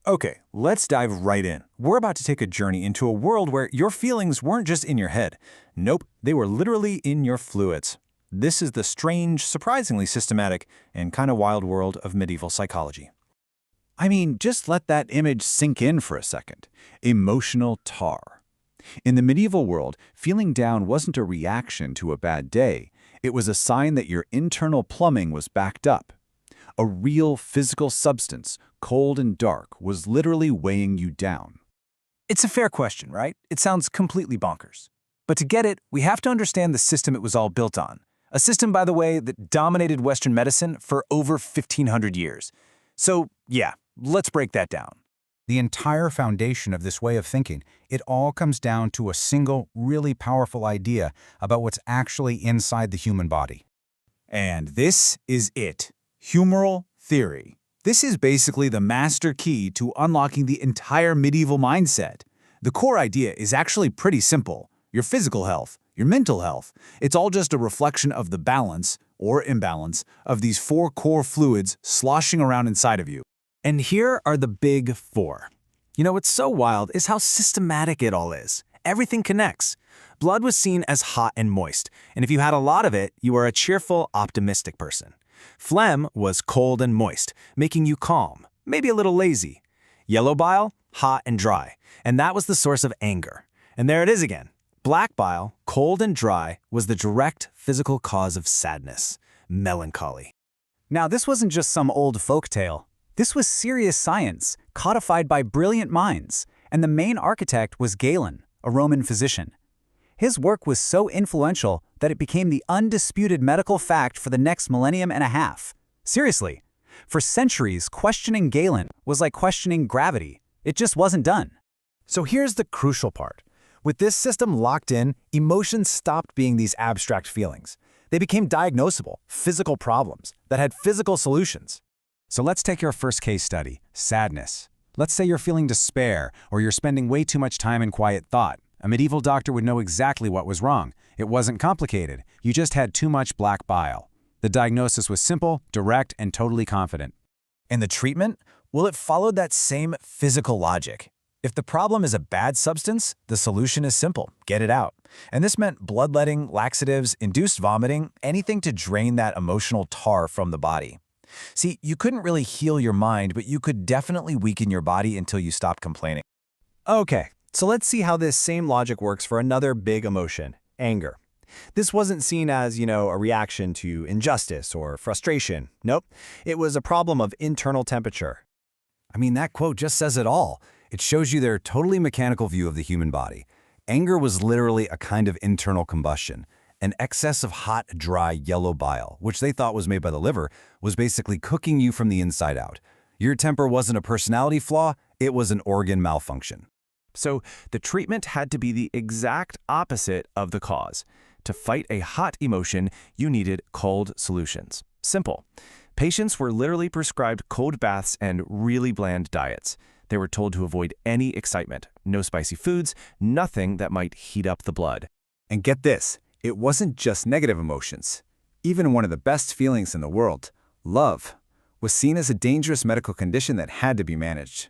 Okay, let's dive right in. We're about to take a journey into a world where your feelings weren't just in your head. Nope, they were literally in your fluids. This is the strange, surprisingly systematic, and kind of wild world of medieval psychology. I mean, just let that image sink in for a second. Emotional tar. In the medieval world, feeling down wasn't a reaction to a bad day. It was a sign that your internal plumbing was backed up. A real physical substance, cold and dark, was literally weighing you down. It's a fair question, right? It sounds completely bonkers. But to get it, we have to understand the system it was all built on. A system, by the way, that dominated Western medicine for over 1,500 years. So, yeah, let's break that down. The entire foundation of this way of thinking, it all comes down to a single, really powerful idea about what's actually inside the human body. And this is it. Humoral theory. This is basically the master key to unlocking the entire medieval mindset. The core idea is actually pretty simple. Your physical health, your mental health, it's all just a reflection of the balance, or imbalance, of these four core fluids sloshing around inside of you. And here are the big four. You know, what's so wild is how systematic it all is. Everything connects. Blood was seen as hot and moist, and if you had a lot of it, you were a cheerful, optimistic person. Phlegm was cold and moist, making you calm, maybe a little lazy. Yellow bile, hot and dry, and that was the source of anger. And there it is again. Black bile, cold and dry, was the direct physical cause of sadness, melancholy. Now, this wasn't just some old folktale. This was serious science, codified by brilliant minds, and the main architect was Galen, a Roman physician. His work was so influential that it became the undisputed medical fact for the next millennium and a half. Seriously, for centuries, questioning Galen was like questioning gravity. It just wasn't done. So here's the crucial part. With this system locked in, emotions stopped being these abstract feelings. They became diagnosable, physical problems that had physical solutions. So let's take your first case study, sadness. Let's say you're feeling despair, or you're spending way too much time in quiet thought. A medieval doctor would know exactly what was wrong. It wasn't complicated. You just had too much black bile. The diagnosis was simple, direct, and totally confident. And the treatment? Well, it followed that same physical logic. If the problem is a bad substance, the solution is simple: get it out. And this meant bloodletting, laxatives, induced vomiting, anything to drain that emotional tar from the body. See, you couldn't really heal your mind, but you could definitely weaken your body until you stopped complaining. Okay, so let's see how this same logic works for another big emotion, anger. This wasn't seen as, a reaction to injustice or frustration. Nope, it was a problem of internal temperature. I mean, that quote just says it all. It shows you their totally mechanical view of the human body. Anger was literally a kind of internal combustion. An excess of hot, dry, yellow bile, which they thought was made by the liver, was basically cooking you from the inside out. Your temper wasn't a personality flaw, it was an organ malfunction. So the treatment had to be the exact opposite of the cause. To fight a hot emotion, you needed cold solutions. Simple. Patients were literally prescribed cold baths and really bland diets. They were told to avoid any excitement, no spicy foods, nothing that might heat up the blood. And get this, it wasn't just negative emotions. Even one of the best feelings in the world, love, was seen as a dangerous medical condition that had to be managed.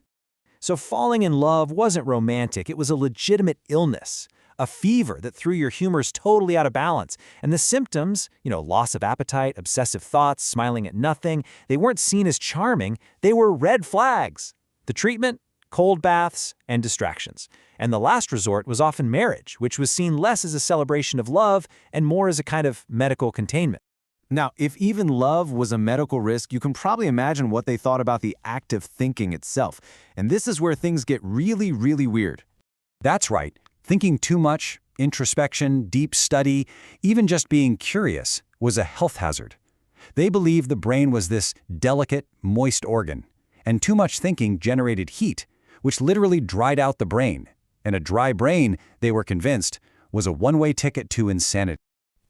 So falling in love wasn't romantic, it was a legitimate illness. A fever that threw your humors totally out of balance. And the symptoms, loss of appetite, obsessive thoughts, smiling at nothing, they weren't seen as charming, they were red flags. The treatment? Cold baths and distractions. And the last resort was often marriage, which was seen less as a celebration of love and more as a kind of medical containment. Now, if even love was a medical risk, you can probably imagine what they thought about the act of thinking itself. And this is where things get really, really weird. That's right. Thinking too much, introspection, deep study, even just being curious was a health hazard. They believed the brain was this delicate, moist organ, and too much thinking generated heat, which literally dried out the brain. And a dry brain, they were convinced, was a one-way ticket to insanity.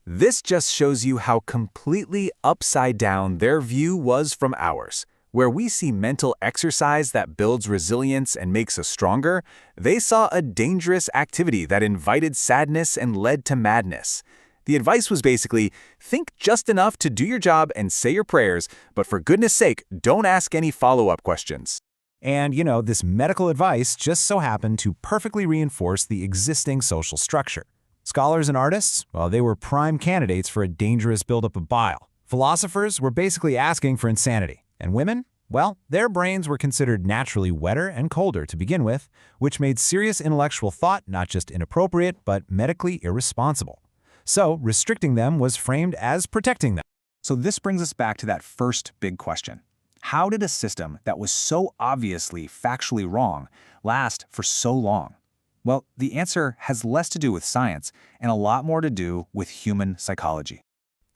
This just shows you how completely upside down their view was from ours. Where we see mental exercise that builds resilience and makes us stronger, they saw a dangerous activity that invited sadness and led to madness. The advice was basically, think just enough to do your job and say your prayers, but for goodness sake, don't ask any follow-up questions. And, this medical advice just so happened to perfectly reinforce the existing social structure. Scholars and artists, well, they were prime candidates for a dangerous buildup of bile. Philosophers were basically asking for insanity. And women? Well, their brains were considered naturally wetter and colder to begin with, which made serious intellectual thought not just inappropriate, but medically irresponsible. So, restricting them was framed as protecting them. So this brings us back to that first big question. How did a system that was so obviously factually wrong last for so long? Well, the answer has less to do with science and a lot more to do with human psychology.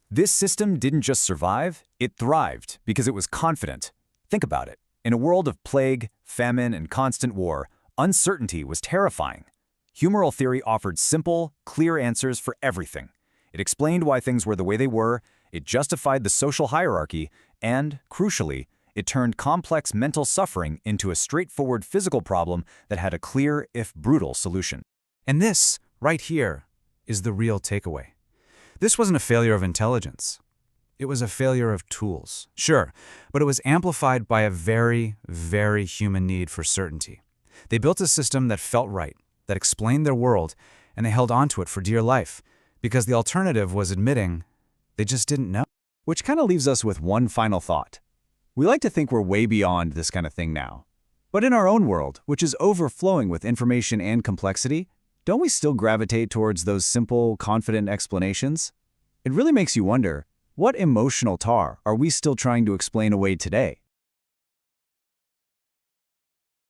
This system didn't just survive, it thrived because it was confident. Think about it. In a world of plague, famine, and constant war, uncertainty was terrifying. Humoral theory offered simple, clear answers for everything. It explained why things were the way they were, it justified the social hierarchy, and, crucially, it turned complex mental suffering into a straightforward physical problem that had a clear, if brutal, solution. And this, right here, is the real takeaway. This wasn't a failure of intelligence. It was a failure of tools. Sure, but it was amplified by a very, very human need for certainty. They built a system that felt right, that explained their world, and they held onto it for dear life, because the alternative was admitting they just didn't know. Which kind of leaves us with one final thought. We like to think we're way beyond this kind of thing now. But in our own world, which is overflowing with information and complexity, don't we still gravitate towards those simple, confident explanations? It really makes you wonder, what emotional tar are we still trying to explain away today?